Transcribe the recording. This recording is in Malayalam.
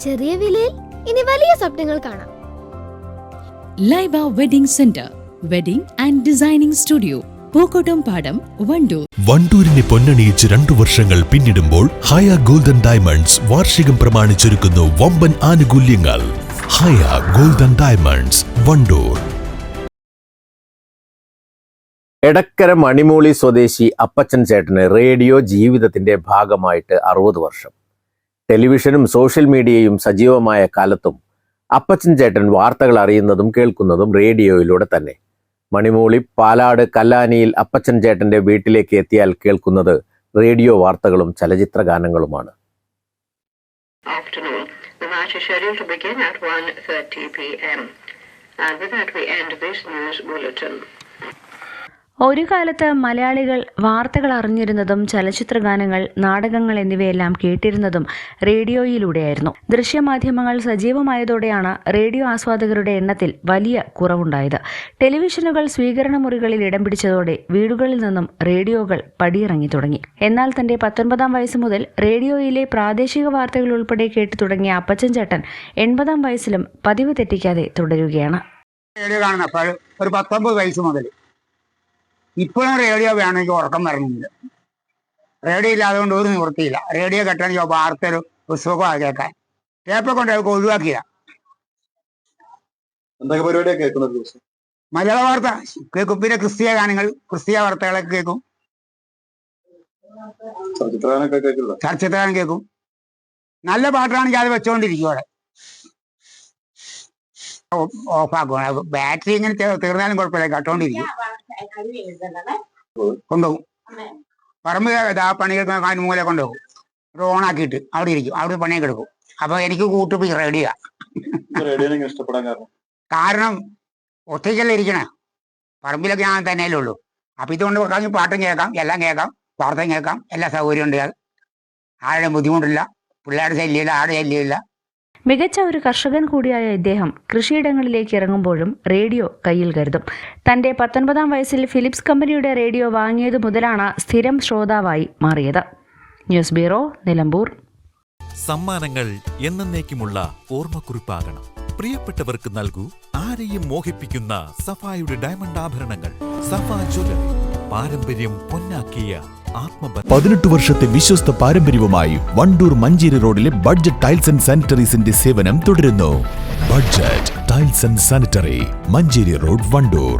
ചെറിയ വിലയിൽ ഇനി വലിയ സ്വപ്നങ്ങൾ കാണാം. Laiba wedding centre, wedding and designing studio, Pookkottumpadam, Wandoor. വണ്ടൂരിനെ പൊന്നണിയിച്ച് 2 വർഷങ്ങൾ പിന്നിടുമ്പോൾ ഹയ ഗോൾഡൻ ഡയമണ്ട്സ് വാർഷികം പ്രമാണിച്ചൊരുക്കുന്നു വമ്പൻ ആനുകൂല്യങ്ങൾ. ഹയ ഗോൾഡൻ ഡയമണ്ട്സ്, വണ്ടൂർ. എടക്കര മണിമൂളി സ്വദേശി അപ്പച്ചൻ ചേട്ടന് റേഡിയോ ജീവിതത്തിന്റെ ഭാഗമായിട്ട് 60 വർഷം. ടെലിവിഷനും സോഷ്യൽ മീഡിയയും സജീവമായ കാലത്തും അപ്പച്ചൻ ചേട്ടൻ വാർത്തകൾ അറിയുന്നതും കേൾക്കുന്നതും റേഡിയോയിലൂടെ തന്നെ. മണിമൂളി പാലാട് കല്ലാനിയിൽ അപ്പച്ചൻ ചേട്ടന്റെ വീട്ടിലേക്ക് എത്തിയാൽ കേൾക്കുന്നത് റേഡിയോ വാർത്തകളും ചലച്ചിത്ര ഗാനങ്ങളുമാണ്. ഒരു കാലത്ത് മലയാളികൾ വാർത്തകൾ അറിഞ്ഞിരുന്നതും ചലച്ചിത്ര ഗാനങ്ങൾ, നാടകങ്ങൾ എന്നിവയെല്ലാം കേട്ടിരുന്നതും റേഡിയോയിലൂടെയായിരുന്നു. ദൃശ്യമാധ്യമങ്ങൾ സജീവമായതോടെയാണ് റേഡിയോ ആസ്വാദകരുടെ എണ്ണത്തിൽ വലിയ കുറവുണ്ടായത്. ടെലിവിഷനുകൾ സ്വീകരണ മുറികളിൽ ഇടം പിടിച്ചതോടെ വീടുകളിൽ നിന്നും റേഡിയോകൾ പടിയിറങ്ങി തുടങ്ങി. എന്നാൽ തന്റെ 19-ാം വയസ്സ് മുതൽ റേഡിയോയിലെ പ്രാദേശിക വാർത്തകൾ ഉൾപ്പെടെ കേട്ടു തുടങ്ങിയ അപ്പച്ചൻ ചേട്ടൻ 80-ാം വയസ്സിലും പതിവ് തെറ്റിക്കാതെ തുടരുകയാണ്. റേഡിയോ കാണുന്നപ്പോൾ ഒരു 19 വയസ്സ് മുതൽ ഇപ്പോഴും റേഡിയോ വേണമെങ്കിൽ ഉറക്കം വരണമെങ്കിൽ റേഡിയോ ഇല്ലാതുകൊണ്ട് ഒരു നിവൃത്തിയില്ല. റേഡിയോ കെട്ടണമെങ്കിൽ വാർത്തയൊരു പുസ്തകമാണ് കേൾക്കാൻ. ടേപ്പൊക്കെ കൊണ്ട് ഒഴിവാക്കിയ മലയാള വാർത്ത കേൾക്കും, പിന്നെ ക്രിസ്തീയ ഗാനങ്ങൾ, ക്രിസ്തീയ വാർത്തകളൊക്കെ കേൾക്കും, ചലച്ചിത്ര ഗാനം കേൾക്കും. നല്ല പാട്ടാണെങ്കിൽ അത് വെച്ചോണ്ടിരിക്കും. അവിടെ ഓഫാക്കും. ബാറ്ററി ഇങ്ങനെ തീർന്നാലും കുഴപ്പമില്ല, കേട്ടോണ്ടിരിക്കും. കൊണ്ടുപോകും പറമ്പ് പണിയെടുക്കുന്ന മൂല കൊണ്ടുപോകും. ഒരു ഓണാക്കിയിട്ട് അവിടെ ഇരിക്കും, അവിടെ പണിയൊക്കെ എടുക്കും. അപ്പൊ എനിക്ക് കൂട്ടുപി റേഡിയോ. കാരണം ഒറ്റയ്ക്കല്ലേ ഇരിക്കണേ, പറമ്പിലൊക്കെ ഞാൻ തന്നെയല്ലേ ഉള്ളൂ. അപ്പൊ ഇതുകൊണ്ട് കുറച്ച് പാട്ടും കേൾക്കാം, എല്ലാം കേൾക്കാം, വാർത്തയും കേൾക്കാം, എല്ലാ സൗകര്യം ഉണ്ട്. ആരുടെ ബുദ്ധിമുട്ടില്ല, പിള്ളേരുടെ ശല്യമില്ല, ആരുടെ ശല്യമില്ല. മികച്ച ഒരു കർഷകൻ കൂടിയായ ഇദ്ദേഹം കൃഷിയിടങ്ങളിലേക്ക് ഇറങ്ങുമ്പോഴും റേഡിയോ കയ്യിൽ കരുതും. തന്റെ 19-ാം വയസ്സിൽ ഫിലിപ്സ് കമ്പനിയുടെ റേഡിയോ വാങ്ങിയതു മുതലാണ് സ്ഥിരം ശ്രോതാവായി മാറിയത്. News bureau, Nilambur. സമ്മാനങ്ങൾ എന്നേക്കുമുള്ള ഓർമ്മക്കുറിപ്പാകണം. പ്രിയപ്പെട്ടവർക്ക് നൽകൂ ആരെയും മോഹിപ്പിക്കുന്ന സഫായുടെ ഡയമണ്ട് ആഭരണങ്ങൾ. സഫ ജ്വല്ലറി, പാരമ്പര്യം പൊന്നാക്കിയ 18 വർഷത്തെ വിശ്വസ്ത പാരമ്പര്യവുമായി വണ്ടൂർ മഞ്ചേരി റോഡിലെ ബഡ്ജറ്റ് ടൈൽസ് ആൻഡ് സാനിറ്ററീസിന്റെ സേവനം തുടരുന്നു. Budget tiles and sanitary, Manjeri road, Wandoor.